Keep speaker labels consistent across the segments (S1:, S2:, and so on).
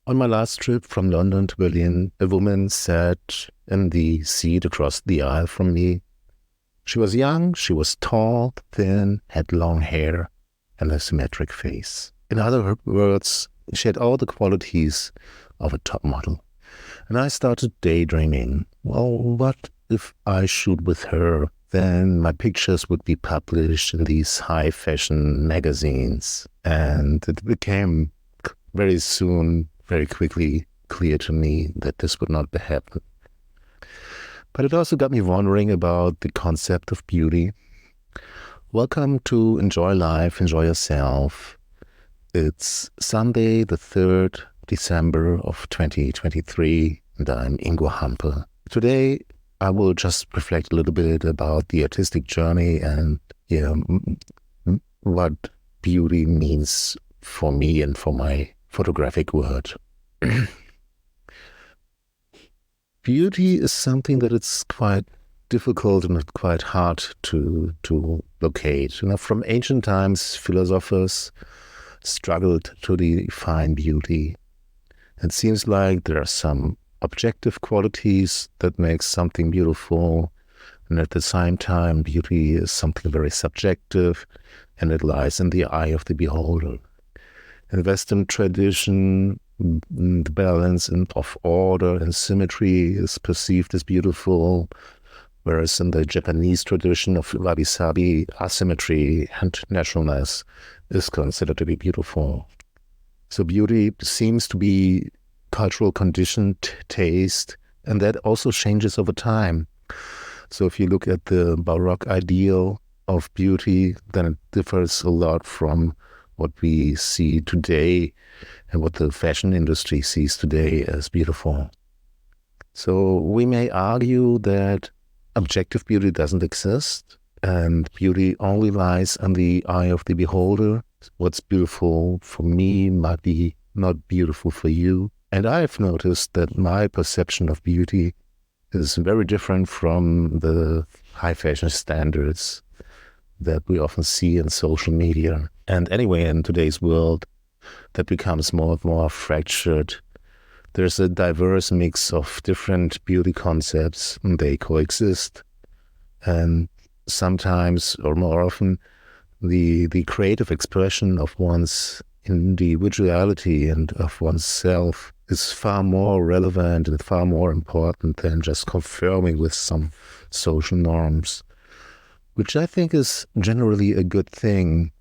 S1: On my last trip from London to Berlin, a woman sat in the seat across the aisle from me. She was young, she was tall, thin, had long hair, and a symmetric face. In other words, she had all the qualities of a top model. And I started daydreaming, well, what if I shoot with her? Then my pictures would be published in these high fashion magazines. And it became very quickly clear to me that this would not happen. But it also got me wondering about the concept of beauty. Welcome to Enjoy Life, Enjoy Yourself. It's Sunday, the 3rd December of 2023, and I'm Ingo Hampe. Today, I will just reflect a little bit about the artistic journey and what beauty means for me and for my photographic world. Beauty is something that it's quite difficult and quite hard to locate. From ancient times, philosophers struggled to define beauty. It seems like there are some objective qualities that make something beautiful, and at the same time, beauty is something very subjective, and it lies in the eye of the beholder. In Western tradition, the balance of order and symmetry is perceived as beautiful, whereas in the Japanese tradition of wabi-sabi, asymmetry and naturalness is considered to be beautiful. So beauty seems to be cultural conditioned taste, and that also changes over time. So if you look at the Baroque ideal of beauty, then it differs a lot from what we see today and what the fashion industry sees today as beautiful. So we may argue that objective beauty doesn't exist and beauty only lies in the eye of the beholder. What's beautiful for me might be not beautiful for you. And I've noticed that my perception of beauty is very different from the high fashion standards that we often see in social media. And anyway, in today's world, that becomes more and more fractured. There's a diverse mix of different beauty concepts, and they coexist. And sometimes, or more often, the creative expression of one's individuality and of one's self is far more relevant and far more important than just conforming with some social norms, which I think is generally a good thing.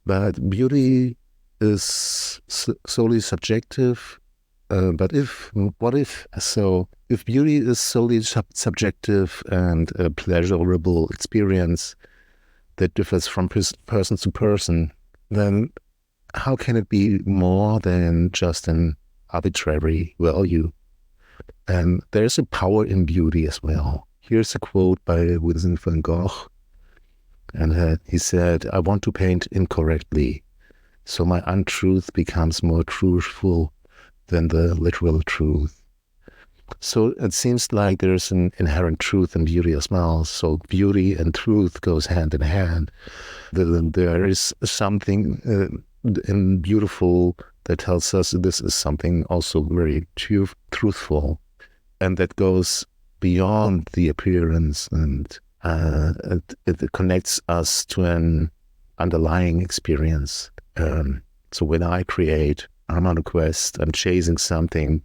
S1: But beauty is solely subjective. If beauty is solely subjective and a pleasurable experience that differs from person to person, then how can it be more than just an arbitrary value? And there's a power in beauty as well. Here's a quote by Vincent van Gogh. And he said, "I want to paint incorrectly, so my untruth becomes more truthful than the literal truth." So it seems like there's an inherent truth in beauty as well. So beauty and truth goes hand in hand. There is something in beautiful that tells us this is something also very truthful, and that goes beyond the appearance, and it connects us to an underlying experience. So when I create, I'm on a quest, I'm chasing something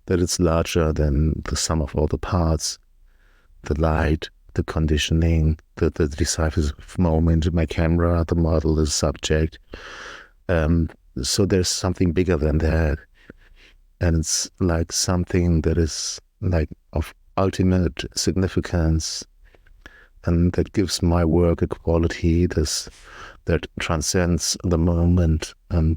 S1: that is larger than the sum of all the parts, the light, the conditioning, the decisive moment, my camera, the model, the subject. So there's something bigger than that. And it's like something that is like of ultimate significance, and that gives my work a quality that transcends the moment and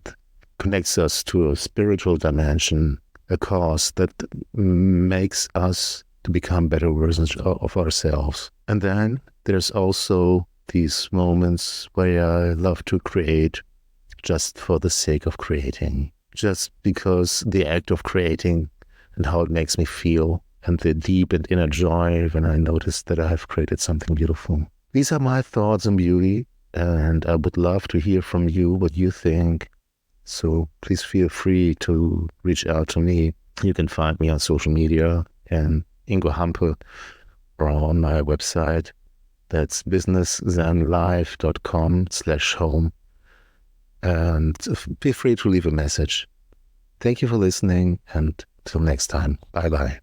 S1: connects us to a spiritual dimension, a cause that makes us to become better versions of ourselves. And then there's also these moments where I love to create just for the sake of creating, just because the act of creating and how it makes me feel, and the deep and inner joy when I notice that I have created something beautiful. These are my thoughts on beauty, and I would love to hear from you what you think. So please feel free to reach out to me. You can find me on social media and Ingo Hampel or on my website. That's businesszenlife.com/home. And feel free to leave a message. Thank you for listening, and till next time. Bye-bye.